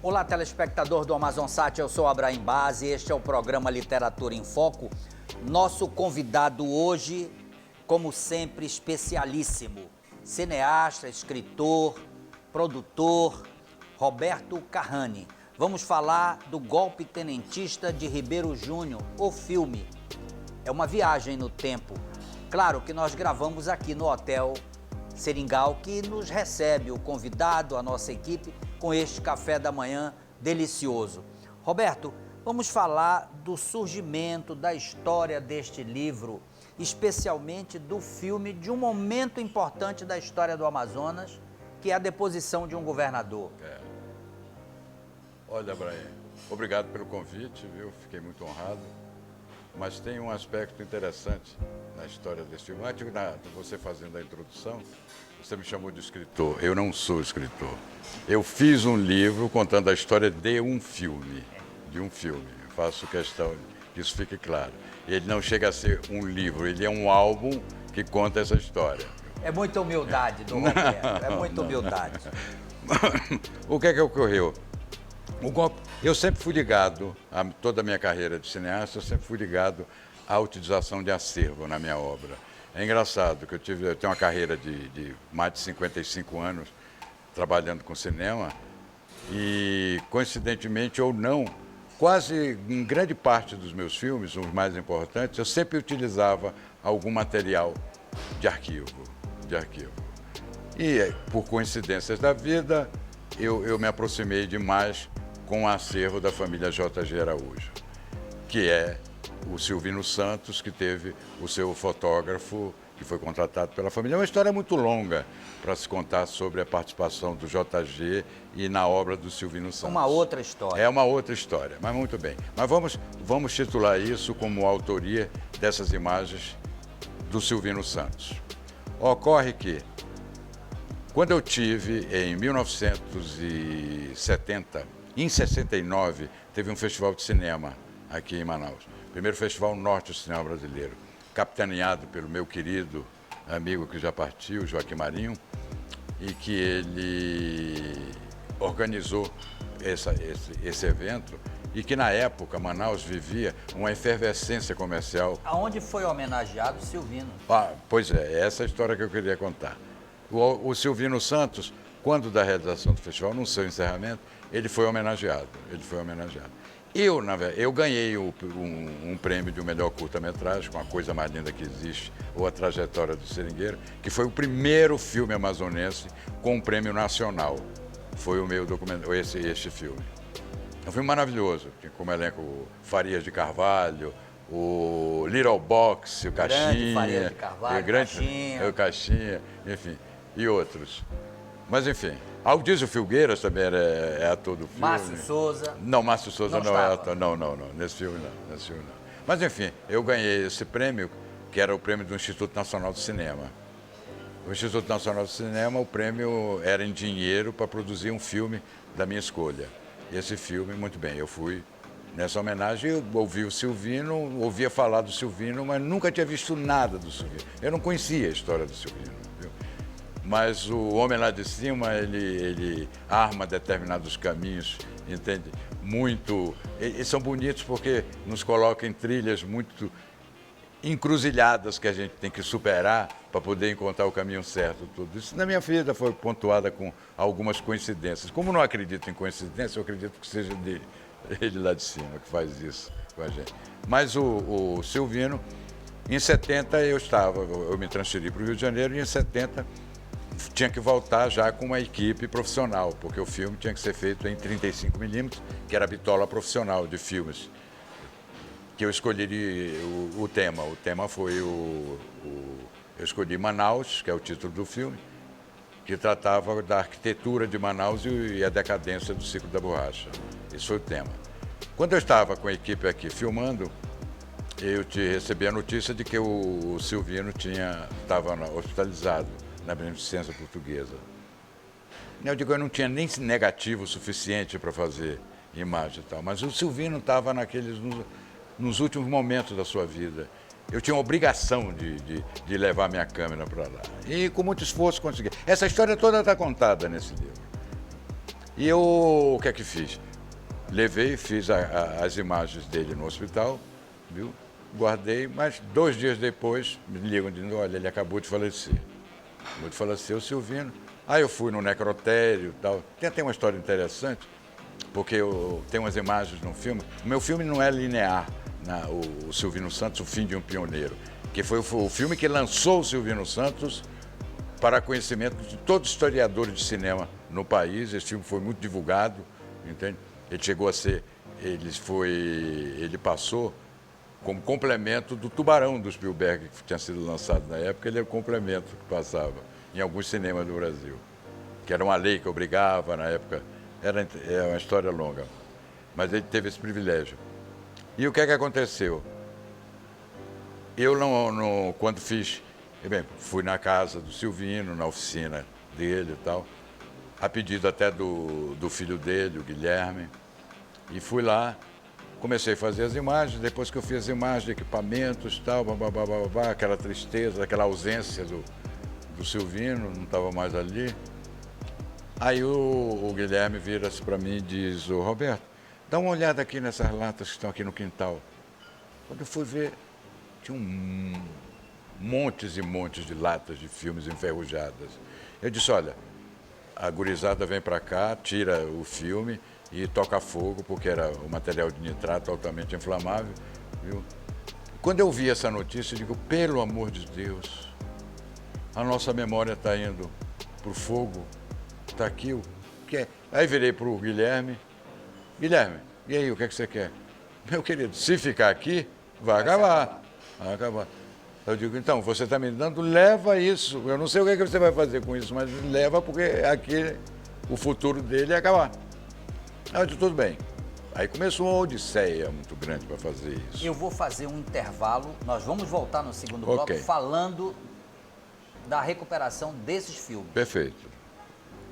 Olá, telespectador do Amazonsat, eu sou Abraim Baz e este é o programa Literatura em Foco. Nosso convidado hoje, como sempre, especialíssimo, cineasta, escritor, produtor, Roberto Carrani. Vamos falar do Golpe Tenentista de Ribeiro Júnior, o filme. É uma viagem no tempo. Claro que nós gravamos aqui no Hotel Seringal, que nos recebe o convidado, a nossa equipe, com este café da manhã delicioso. Roberto, vamos falar do surgimento, da história deste livro, especialmente do filme, de um momento importante da história do Amazonas, que é a deposição de um governador. Olha, Abraim, obrigado pelo convite, viu? Fiquei muito honrado. Mas tem um aspecto interessante na história desse filme. Antes de você fazendo a introdução, você me chamou de escritor. Eu não sou escritor. Eu fiz um livro contando a história de um filme. Eu faço questão que isso fique claro. Ele não chega a ser um livro, ele é um álbum que conta essa história. É muita humildade do Roberto, é muita humildade. O que é que ocorreu? Eu sempre fui ligado, toda a minha carreira de cineasta, eu sempre fui ligado à utilização de acervo na minha obra. É engraçado que eu tenho uma carreira de mais de 55 anos trabalhando com cinema e, coincidentemente ou não, quase em grande parte dos meus filmes, os mais importantes, eu sempre utilizava algum material de arquivo. E, por coincidências da vida, eu me aproximei demais com o acervo da família J.G. Araújo, que é o Silvino Santos, que teve o seu fotógrafo, que foi contratado pela família. É uma história muito longa para se contar sobre a participação do J.G. e na obra do Silvino Santos. Uma outra história. É uma outra história, mas muito bem. Mas vamos titular isso como autoria dessas imagens do Silvino Santos. Ocorre que, quando eu tive, em 1970, em 69, teve um festival de cinema aqui em Manaus. Primeiro Festival Norte do Cinema Brasileiro, capitaneado pelo meu querido amigo que já partiu, Joaquim Marinho, e que ele organizou esse evento e que, na época, Manaus vivia uma efervescência comercial. Aonde foi homenageado o Silvino? Pois é, essa é a história que eu queria contar. O Silvino Santos, quando da realização do festival, no seu encerramento, ele foi homenageado. Eu ganhei um prêmio de melhor curta-metragem, com A Coisa Mais Linda que Existe, ou A Trajetória do Seringueiro, que foi o primeiro filme amazonense com um prêmio nacional. Foi o meu documentário, este filme. É um filme maravilhoso, como elenco Farias de Carvalho, o Little Box, o Caixinha, Farias de Carvalho, o Caixinha, enfim, e outros. Mas, enfim, Aldísio Filgueiras também é ator do filme. Márcio Souza. Não, Márcio Souza não é ator. Não. Nesse filme não. Mas, enfim, eu ganhei esse prêmio, que era o prêmio do Instituto Nacional de Cinema. O Instituto Nacional de Cinema, o prêmio era em dinheiro para produzir um filme da minha escolha. E esse filme, muito bem, eu fui nessa homenagem, eu ouvi o Silvino, ouvia falar do Silvino, mas nunca tinha visto nada do Silvino. Eu não conhecia a história do Silvino. Mas o homem lá de cima, ele arma determinados caminhos, entende? Eles são bonitos porque nos colocam em trilhas muito encruzilhadas que a gente tem que superar para poder encontrar o caminho certo. Tudo isso na minha vida foi pontuada com algumas coincidências. Como não acredito em coincidência, eu acredito que seja ele lá de cima que faz isso com a gente. Mas o Silvino, em 70 eu me transferi para o Rio de Janeiro e em 70 tinha que voltar já com uma equipe profissional, porque o filme tinha que ser feito em 35mm, que era a bitola profissional de filmes, que eu escolhi o tema. O tema foi eu escolhi Manaus, que é o título do filme, que tratava da arquitetura de Manaus e a decadência do ciclo da borracha. Esse foi o tema. Quando eu estava com a equipe aqui filmando, eu recebi a notícia de que o Silvino estava hospitalizado na Beneficência Portuguesa. Eu digo, eu não tinha nem negativo suficiente para fazer imagem e tal, mas o Silvino estava nos últimos momentos da sua vida. Eu tinha a obrigação de levar minha câmera para lá. E com muito esforço consegui. Essa história toda está contada nesse livro. E eu, o que é que fiz? Levei, fiz as imagens dele no hospital, viu? Guardei, mas 2 dias depois me ligam dizendo, olha, ele acabou de falecer. Acabou de falecer o Silvino. Aí eu fui no necrotério e tal. Tem uma história interessante, porque eu tenho umas imagens no filme. O meu filme não é linear, o Silvino Santos, O Fim de um Pioneiro, que foi o filme que lançou o Silvino Santos para conhecimento de todos os historiadores de cinema no país. Esse filme foi muito divulgado, entende? Ele chegou a ser, ele passou como complemento do Tubarão do Spielberg, que tinha sido lançado na época. Ele era o complemento que passava em alguns cinemas do Brasil, que era uma lei que obrigava na época. Era uma história longa, mas ele teve esse privilégio. E o que é que aconteceu? Eu quando fiz, bem, fui na casa do Silvino, na oficina dele e tal, a pedido até do filho dele, o Guilherme, e fui lá, comecei a fazer as imagens. Depois que eu fiz as imagens de equipamentos e tal, aquela tristeza, aquela ausência do Silvino, não estava mais ali. Aí o Guilherme vira-se para mim e diz, ô Roberto, dá uma olhada aqui nessas latas que estão aqui no quintal. Quando eu fui ver, tinha montes e montes de latas de filmes enferrujadas. Eu disse, olha, a gurizada vem para cá, tira o filme e toca fogo, porque era o material de nitrato altamente inflamável, viu? Quando eu vi essa notícia, eu digo, pelo amor de Deus, a nossa memória está indo para o fogo, está aqui o que é. Aí virei para o Guilherme, e aí, o que é que você quer? Meu querido, se ficar aqui, vai acabar. Vai acabar. Eu digo, então, você está me dando, leva isso. Eu não sei o que é que você vai fazer com isso, mas leva, porque aqui o futuro dele é acabar. Eu disse, tudo bem. Aí começou uma odisseia muito grande para fazer isso. Eu vou fazer um intervalo, nós vamos voltar no segundo bloco falando da recuperação desses filmes. Perfeito.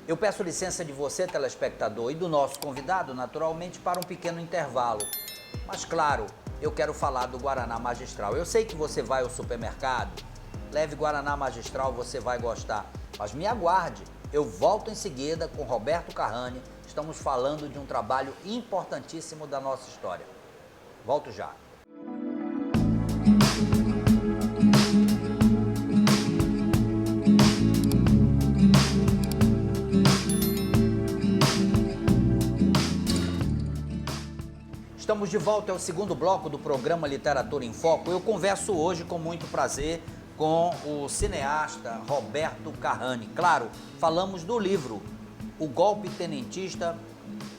Eu peço licença de você, telespectador, e do nosso convidado, naturalmente, para um pequeno intervalo. Mas, claro, eu quero falar do Guaraná Magistral. Eu sei que você vai ao supermercado, leve Guaraná Magistral, você vai gostar. Mas me aguarde, eu volto em seguida com Roberto Carrani. Estamos falando de um trabalho importantíssimo da nossa história. Volto já. Estamos de volta ao segundo bloco do programa Literatura em Foco. Eu converso hoje com muito prazer com o cineasta Roberto Carrani. Claro, falamos do livro O Golpe Tenentista,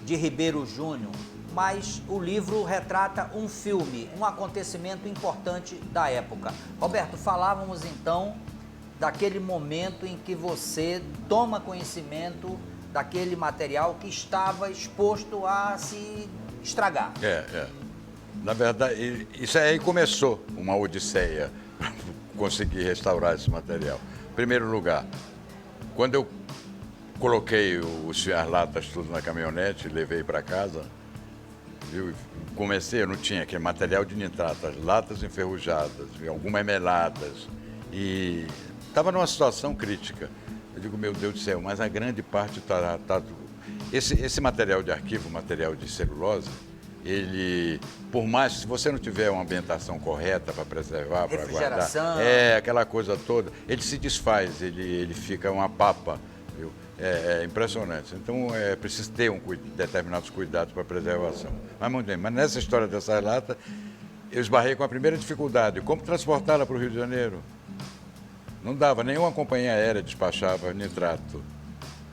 de Ribeiro Júnior, mas o livro retrata um filme, um acontecimento importante da época. Roberto, falávamos então daquele momento em que você toma conhecimento daquele material que estava exposto a se estragar. Na verdade, isso aí começou uma odisseia para conseguir restaurar esse material. Em primeiro lugar, quando eu coloquei as latas tudo na caminhonete, levei para casa, viu? Eu não tinha aquele material de nitrato, as latas enferrujadas, algumas meladas, e estava numa situação crítica. Eu digo, meu Deus do céu, mas a grande parte está... Esse material de arquivo, material de celulose, ele, por mais, se você não tiver uma ambientação correta para preservar, para guardar, aquela coisa toda, ele se desfaz, ele fica uma papa, viu? É impressionante. Então, é preciso ter determinados cuidados para a preservação. Mas, muito bem, mas nessa história dessa lata, eu esbarrei com a primeira dificuldade, como transportá-la para o Rio de Janeiro. Não dava, nenhuma companhia aérea despachava nitrato.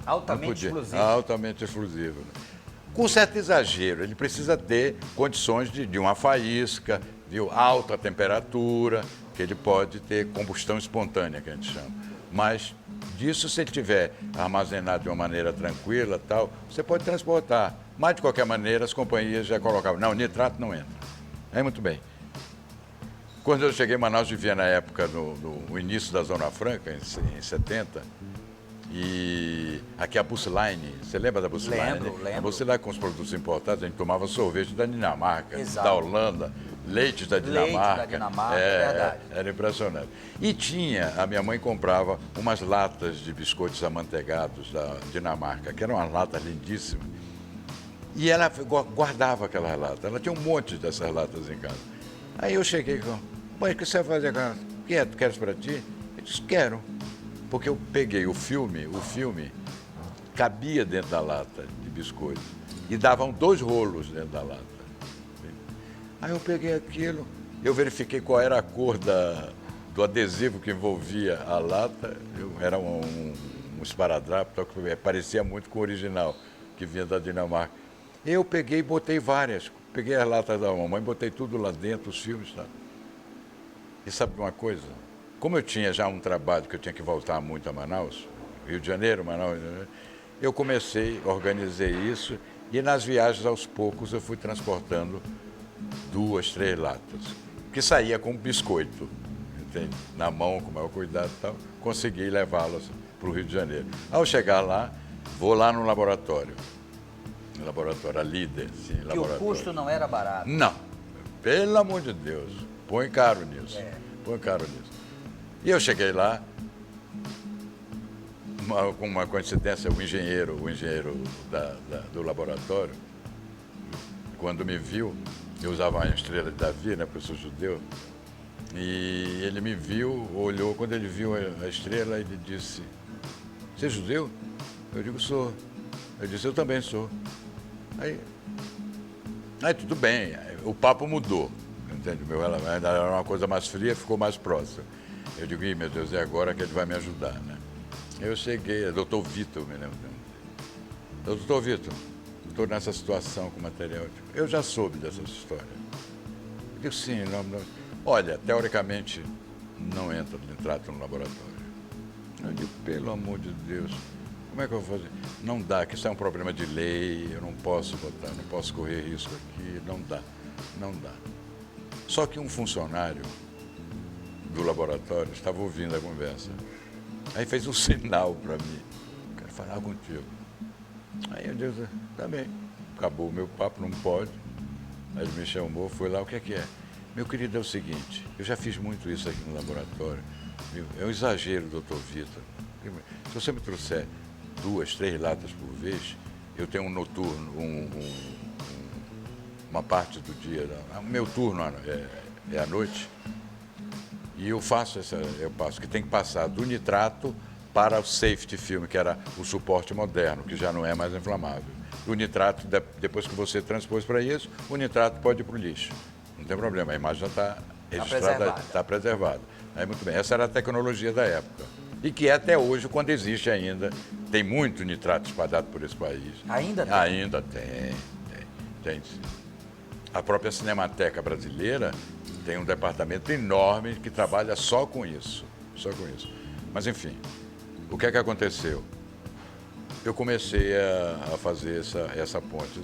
Altamente explosivo. Altamente explosivo. Com certo exagero, ele precisa ter condições de uma faísca, viu? Alta temperatura, que ele pode ter combustão espontânea, que a gente chama. Mas disso, se ele tiver armazenado de uma maneira tranquila, tal, você pode transportar. Mas, de qualquer maneira, as companhias já colocavam, não, nitrato não entra. Aí, muito bem. Quando eu cheguei em Manaus, vivia na época, no início da Zona Franca, em 70, e aqui a Busline, você lembra da Busline? Lembro. A Busline com os produtos importados, a gente tomava sorvete da Dinamarca, Exato. da Holanda, leites da Dinamarca. Leite da Dinamarca, é verdade. Era impressionante. E a minha mãe comprava umas latas de biscoitos amanteigados da Dinamarca, que eram umas latas lindíssimas. E ela guardava aquelas latas. Ela tinha um monte dessas latas em casa. Aí eu cheguei com, mãe, o que você vai fazer agora? Tu queres para ti? Eu disse, quero. Porque eu peguei o filme cabia dentro da lata de biscoito. E davam 2 rolos dentro da lata. Aí eu peguei aquilo, eu verifiquei qual era a cor do adesivo que envolvia a lata. Era um esparadrapo, que parecia muito com o original, que vinha da Dinamarca. Eu peguei e botei várias. Peguei as latas da mamãe, botei tudo lá dentro, os filmes. Tá? E sabe uma coisa? Como eu tinha já um trabalho que eu tinha que voltar muito a Manaus, Rio de Janeiro, Manaus, eu organizei isso, e nas viagens, aos poucos, eu fui transportando 2, 3 latas, que saía com biscoito, entende? Na mão, com o maior cuidado e tal, consegui levá-las para o Rio de Janeiro. Ao chegar lá, vou lá no laboratório, a Líder, sim, laboratório. Que o custo não era barato. Não, pelo amor de Deus, põe caro nisso, põe caro nisso. E eu cheguei lá, com uma coincidência, o engenheiro do laboratório, quando me viu, eu usava uma estrela de Davi, né, porque eu sou judeu, e ele me viu, olhou, quando ele viu a estrela, ele disse, você é judeu? Eu digo, sou. Eu disse, eu também sou. Aí tudo bem, o papo mudou, entende? O meu relacionamento era uma coisa mais fria, ficou mais próximo. Eu digo, meu Deus, é agora que ele vai me ajudar, né? Eu cheguei, doutor Vitor, me lembro. Doutor Vitor, estou nessa situação com material. Eu já soube dessa história. Eu digo, sim, não. Olha, teoricamente, não entra nitrato no laboratório. Eu digo, pelo amor de Deus, como é que eu vou fazer? Não dá, que isso é um problema de lei, eu não posso botar, não posso correr risco aqui, não dá. Só que um funcionário do laboratório estava ouvindo a conversa. Aí fez um sinal para mim, quero falar contigo. Aí eu disse, tá bem, acabou o meu papo, não pode. Aí ele me chamou, foi lá, o que é? Meu querido, é o seguinte, eu já fiz muito isso aqui no laboratório, viu? É um exagero, doutor Vitor. Se você me trouxer 2, 3 latas por vez, eu tenho um noturno, uma parte do dia, o meu turno é à noite, e eu passo, que tem que passar do nitrato para o safety film, que era o suporte moderno, que já não é mais inflamável. O nitrato, depois que você transpôs para isso, o nitrato pode ir para o lixo. Não tem problema, a imagem já está registrada, está preservada. Aí, muito bem, essa era a tecnologia da época. E que é até hoje, quando existe ainda, tem muito nitrato espalhado por esse país. Ainda tem? Ainda tem sim. A própria Cinemateca Brasileira tem um departamento enorme que trabalha só com isso. Mas, enfim, o que é que aconteceu? Eu comecei a fazer essa ponte.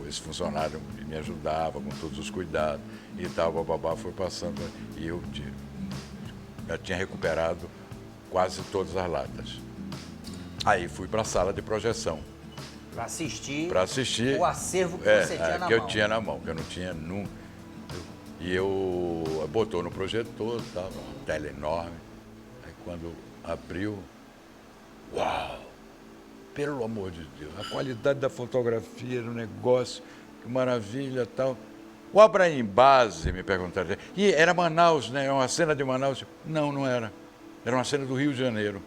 Esse funcionário me ajudava com todos os cuidados e tal, bababá, foi passando. E eu já tinha recuperado quase todas as latas. Aí fui para a sala de projeção. Para assistir o acervo que você tinha na mão. Que eu tinha na mão, que eu não tinha nunca. E eu botou no projetor, tava uma tela enorme. Aí quando abriu, uau! Pelo amor de Deus, a qualidade da fotografia era um negócio, que maravilha tal. O Abraim Base, me perguntaram, e era Manaus, né? Uma cena de Manaus. Não era. Era uma cena do Rio de Janeiro.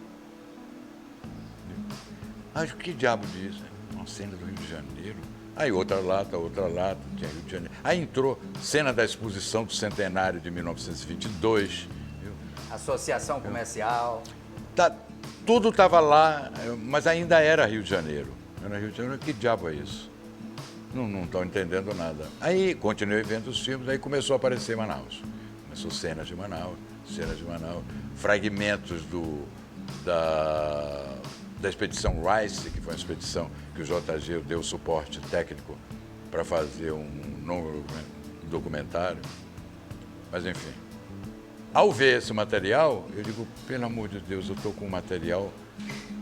Mas que diabo disso? Uma cena do Rio de Janeiro. Aí outra lata, tinha Rio de Janeiro. Aí entrou cena da exposição do centenário de 1922. Viu? Associação comercial. Tudo estava lá, mas ainda era Rio de Janeiro. Era Rio de Janeiro, que diabo é isso? Não estou entendendo nada. Aí continuei vendo os filmes, aí começou a aparecer Manaus. Começou cenas de Manaus, fragmentos da expedição Rice, que foi uma expedição que o JG deu suporte técnico para fazer um novo documentário. Mas, enfim, ao ver esse material, eu digo, pelo amor de Deus, eu estou com um material,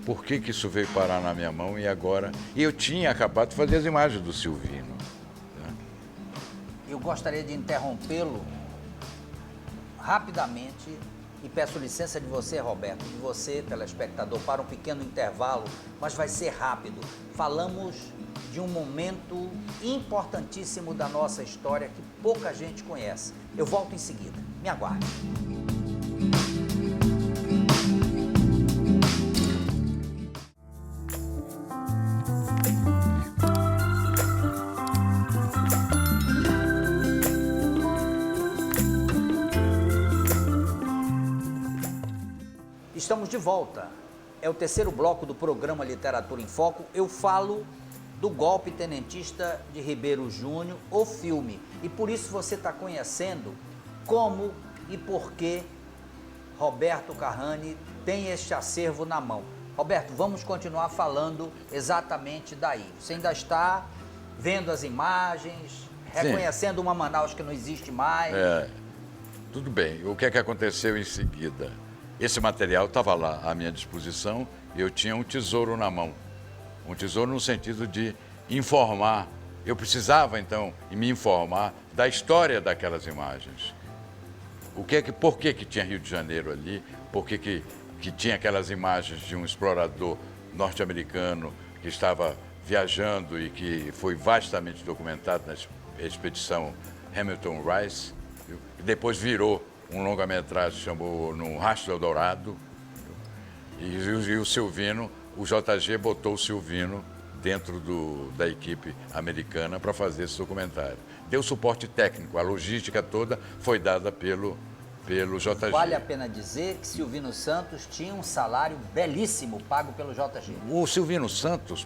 por que isso veio parar na minha mão e agora... E eu tinha acabado de fazer as imagens do Silvino. Né? gostaria de interrompê-lo rapidamente e peço licença de você, Roberto, de você, telespectador, para um pequeno intervalo, mas vai ser rápido. Falamos de um momento importantíssimo da nossa história que pouca gente conhece. Eu volto em seguida. Me aguarde. Estamos de volta. É o terceiro bloco do programa Literatura em Foco. Eu falo do golpe tenentista de Ribeiro Júnior, o filme. E por isso você está conhecendo como e por que Roberto Carrani tem este acervo na mão. Roberto, vamos continuar falando exatamente daí. Você ainda está vendo as imagens, reconhecendo uma Manaus que não existe mais. Tudo bem. O que é que aconteceu em seguida? Esse material estava lá à minha disposição e eu tinha um tesouro na mão. Um tesouro no sentido de informar. Eu precisava, então, me informar da história daquelas imagens. Por que tinha Rio de Janeiro ali? Por que tinha aquelas imagens de um explorador norte-americano que estava viajando e que foi vastamente documentado na expedição Hamilton Rice, e depois virou um longa-metragem que chamou No Rastro Dourado, e o Silvino, o JG botou o Silvino dentro da equipe americana para fazer esse documentário. Deu suporte técnico, a logística toda foi dada pelo JG. Vale a pena dizer que Silvino Santos tinha um salário belíssimo pago pelo JG. O Silvino Santos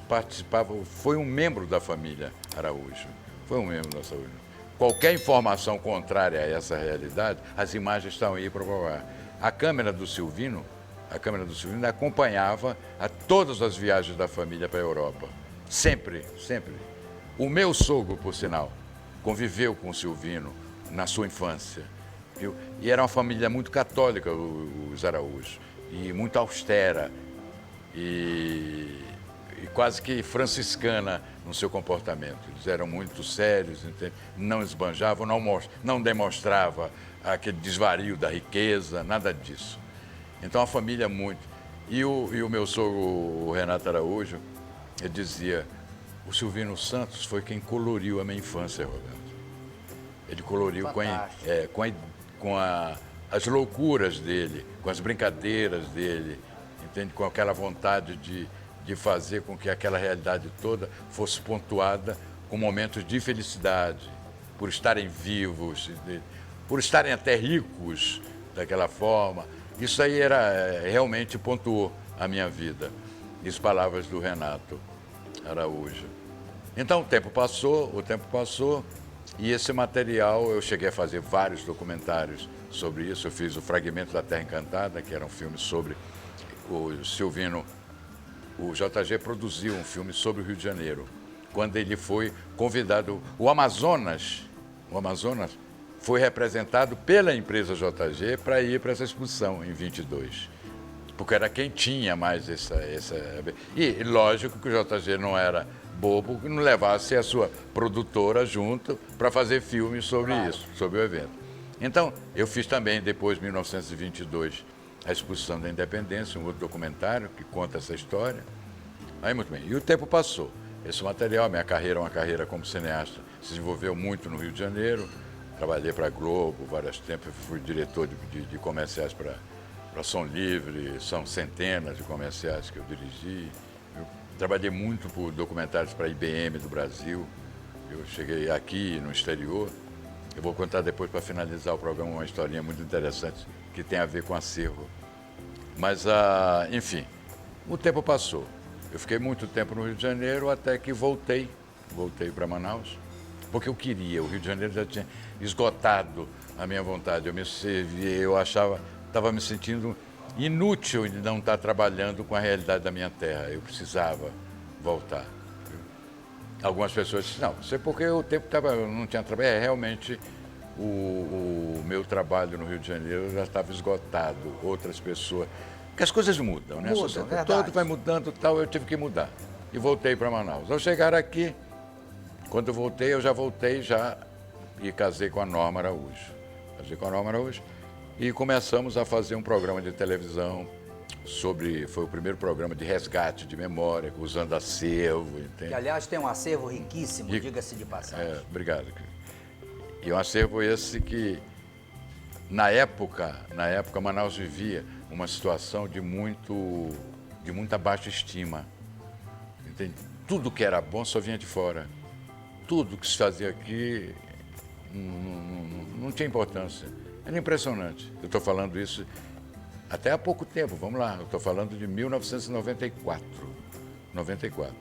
foi um membro da família Araújo. Foi um membro da família. Qualquer informação contrária a essa realidade, as imagens estão aí para provar. A câmera do Silvino acompanhava a todas as viagens da família para a Europa. Sempre, sempre. O meu sogro, por sinal, conviveu com o Silvino na sua infância. Viu? E era uma família muito católica, os Araújo, e muito austera, e quase que franciscana no seu comportamento. Eles eram muito sérios, não esbanjavam, não demonstrava aquele desvario da riqueza, nada disso. Então a família muito. E o meu sogro, o Renato Araújo, ele dizia, o Silvino Santos foi quem coloriu a minha infância, Roberto. Ele coloriu com as loucuras dele, com as brincadeiras dele, entende? Com aquela vontade de fazer com que aquela realidade toda fosse pontuada com momentos de felicidade, por estarem vivos, por estarem até ricos daquela forma. Isso aí realmente pontuou a minha vida. As palavras do Renato Araújo. Então o tempo passou e esse material eu cheguei a fazer vários documentários sobre isso. Eu fiz o Fragmento da Terra Encantada, que era um filme sobre o Silvino. O JG produziu um filme sobre o Rio de Janeiro, quando ele foi convidado. O Amazonas foi representado pela empresa JG para ir para essa exposição em 22, porque era quem tinha mais essa... E lógico que o JG não era bobo, que não levasse a sua produtora junto para fazer filmes sobre isso, sobre o evento. Então, eu fiz também, depois de 1922, a Exposição da Independência, um outro documentário que conta essa história. Aí, muito bem. E o tempo passou. Esse material, minha carreira, uma carreira como cineasta, se desenvolveu muito no Rio de Janeiro. Trabalhei para a Globo vários tempos, fui diretor de comerciais para Som Livre, são centenas de comerciais que eu dirigi. Eu trabalhei muito por documentários para a IBM do Brasil. Eu cheguei aqui no exterior. Eu vou contar depois, para finalizar o programa, uma historinha muito interessante que tem a ver com acervo. Mas, enfim, o tempo passou. Eu fiquei muito tempo no Rio de Janeiro até que voltei para Manaus, porque eu queria. O Rio de Janeiro já tinha esgotado a minha vontade. Eu estava me sentindo inútil de não estar trabalhando com a realidade da minha terra. Eu precisava voltar. Algumas pessoas disseram, não, sei porque o tempo não tinha trabalho. Realmente, o meu trabalho no Rio de Janeiro já estava esgotado. Outras pessoas... Porque as coisas mudam, né? Muda, todo vai mudando e tal, eu tive que mudar. E voltei para Manaus. Ao chegar aqui, quando eu já voltei e casei com a Norma Araújo. Casei com a Norma Araújo e começamos a fazer um programa de televisão foi o primeiro programa de resgate de memória, usando acervo, entende? Que, aliás, tem um acervo riquíssimo, diga-se de passagem. Obrigado. E um acervo esse que, na época, Manaus vivia uma situação de muita baixa estima. Entende? Tudo que era bom só vinha de fora. Tudo que se fazia aqui não tinha importância. Era impressionante. Eu estou falando isso até há pouco tempo, vamos lá. Eu estou falando de 1994. 94.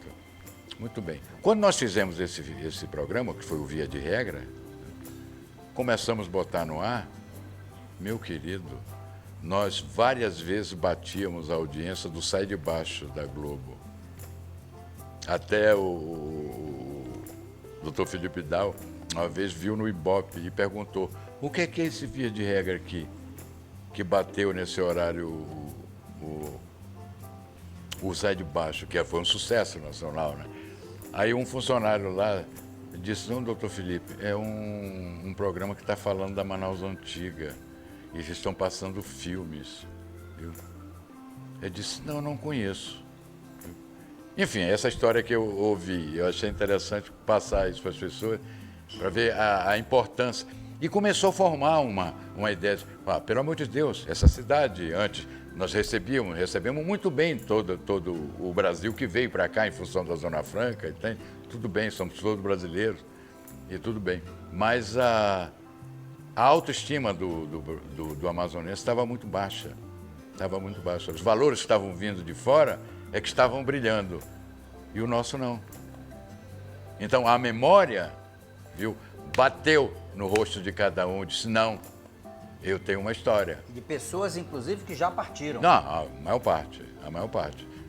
Muito bem. Quando nós fizemos esse programa, que foi o Via de Regra, começamos a botar no ar, meu querido, nós várias vezes batíamos a audiência do Sai de Baixo da Globo. Até o Dr. Felipe Dal, uma vez viu no Ibope e perguntou: o que é esse Via de Regra aqui, que bateu nesse horário o Sai de Baixo, que foi um sucesso nacional, né? Aí um funcionário lá disse: não, doutor Felipe, é um programa que está falando da Manaus Antiga e eles estão passando filmes. Viu? Eu disse: não conheço. Enfim, essa história que eu ouvi, eu achei interessante passar isso para as pessoas, para ver a importância. E começou a formar uma ideia de, pelo amor de Deus, essa cidade, antes nós recebemos muito bem todo o Brasil que veio para cá em função da Zona Franca, entende? Tudo bem, somos todos brasileiros, e tudo bem. Mas a autoestima do amazonense estava muito baixa. Estava muito baixa. Os valores que estavam vindo de fora é que estavam brilhando, e o nosso não. Então a memória, viu, bateu no rosto de cada um e disse: não, eu tenho uma história. De pessoas, inclusive, que já partiram. Não, a maior parte.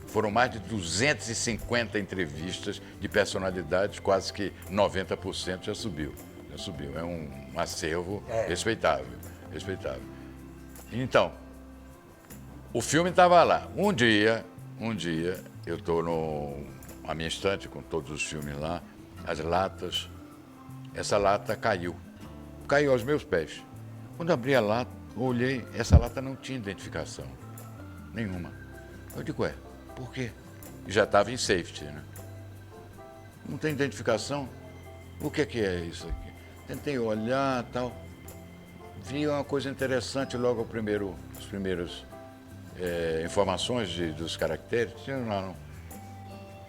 Foram mais de 250 entrevistas de personalidades, quase que 90% já subiu. É um acervo respeitável. Então, o filme estava lá. Um dia, eu estou na minha estante com todos os filmes lá, as latas. Essa lata caiu aos meus pés. Quando abri a lata, olhei, essa lata não tinha identificação nenhuma. Eu digo: por quê? Já estava em safety, né? Não tem identificação? O que é isso aqui? Tentei olhar e tal. Vi uma coisa interessante logo as primeiras informações dos caracteres. Não.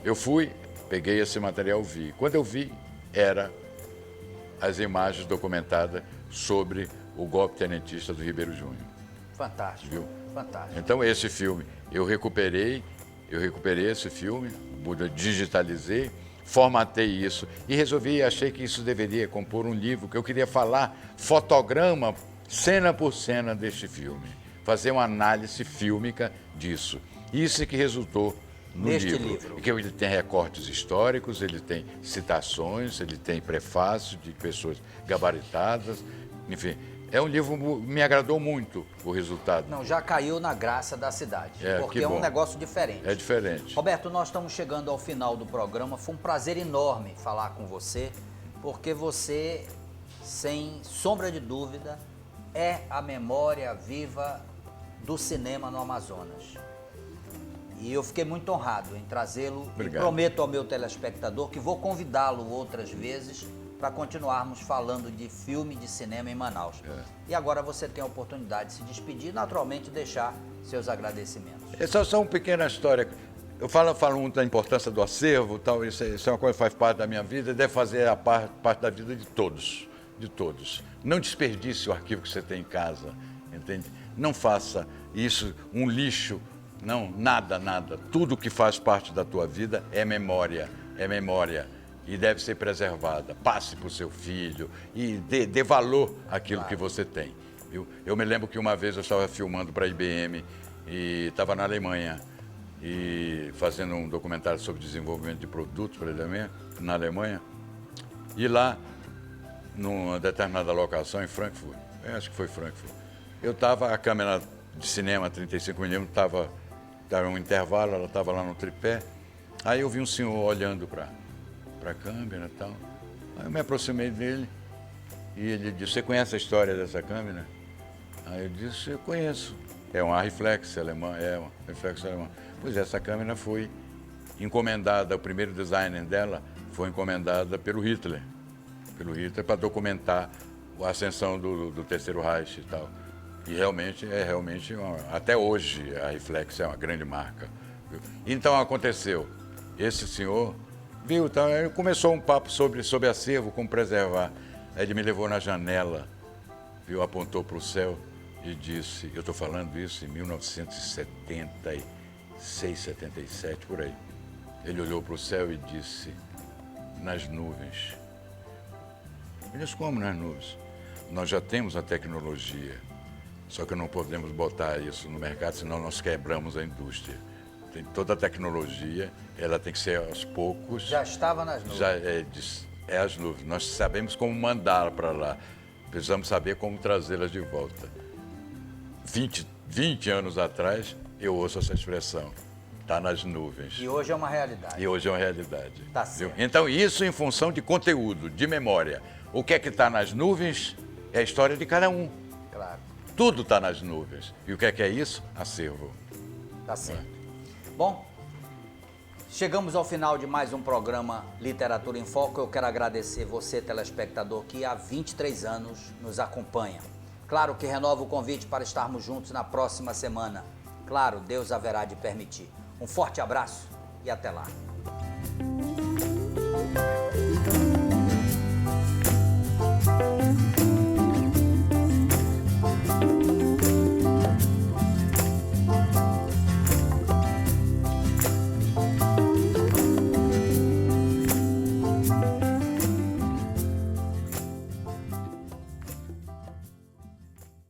Eu fui, peguei esse material, vi. Quando eu vi, era as imagens documentadas sobre o golpe tenentista do Ribeiro Júnior. Fantástico, viu? Fantástico. Então esse filme, eu recuperei esse filme, digitalizei, formatei isso e achei que isso deveria compor um livro, que eu queria falar fotograma, cena por cena deste filme, fazer uma análise fílmica disso. Isso é que resultou no livro. Porque ele tem recortes históricos, ele tem citações, ele tem prefácios de pessoas gabaritadas, enfim. É um livro que me agradou muito, o resultado. Não, já caiu na graça da cidade, porque é um negócio diferente. É diferente. Roberto, nós estamos chegando ao final do programa. Foi um prazer enorme falar com você, porque você, sem sombra de dúvida, é a memória viva do cinema no Amazonas. E eu fiquei muito honrado em trazê-lo. E prometo ao meu telespectador que vou convidá-lo outras vezes para continuarmos falando de filme, de cinema em Manaus. E agora você tem a oportunidade de se despedir e, naturalmente, deixar seus agradecimentos. Essa é só uma pequena história. Eu falo muito da importância do acervo, tal, isso é uma coisa que faz parte da minha vida, deve fazer parte da vida de todos. Não desperdice o arquivo que você tem em casa, entende? Não faça isso um lixo. Não, nada. Tudo que faz parte da tua vida é memória. E deve ser preservada. Passe para o seu filho e dê valor àquilo que você tem. Viu? Eu me lembro que uma vez eu estava filmando para a IBM e estava na Alemanha e fazendo um documentário sobre desenvolvimento de produtos para na Alemanha. E lá, numa determinada locação em Frankfurt, acho que foi Frankfurt, eu estava, a câmera de cinema 35mm estava um intervalo, ela estava lá no tripé. Aí eu vi um senhor olhando para a câmera e tal. Aí eu me aproximei dele E ele disse, você conhece a história dessa câmera? Aí eu disse, eu conheço. É uma reflex alemã, Pois é, essa câmera foi encomendada, o primeiro design dela foi encomendada pelo Hitler para documentar a ascensão do Terceiro Reich e tal. E realmente, até hoje, a Reflex é uma grande marca. Viu? Então aconteceu, esse senhor viu, então, começou um papo sobre acervo, como preservar. Aí ele me levou na janela, viu, apontou para o céu e disse, eu estou falando isso em 1976, 77, por aí. Ele olhou para o céu e disse, nas nuvens. Eu disse, como nas nuvens? Nós já temos a tecnologia, só que não podemos botar isso no mercado, senão nós quebramos a indústria. Tem toda a tecnologia, ela tem que ser aos poucos. Já estava nas nuvens. Já é as nuvens. Nós sabemos como mandar para lá. Precisamos saber como trazê-las de volta. 20 anos atrás, eu ouço essa expressão. Está nas nuvens. E hoje é uma realidade. E hoje é uma realidade. Tá certo. Então, isso em função de conteúdo, de memória. O que é que está nas nuvens é a história de cada um. Claro. Tudo está nas nuvens. E o que é isso? Acervo. Tá certo. Bom, chegamos ao final de mais um programa Literatura em Foco. Eu quero agradecer você, telespectador, que há 23 anos nos acompanha. Claro que renovo o convite para estarmos juntos na próxima semana. Claro, Deus haverá de permitir. Um forte abraço e até lá.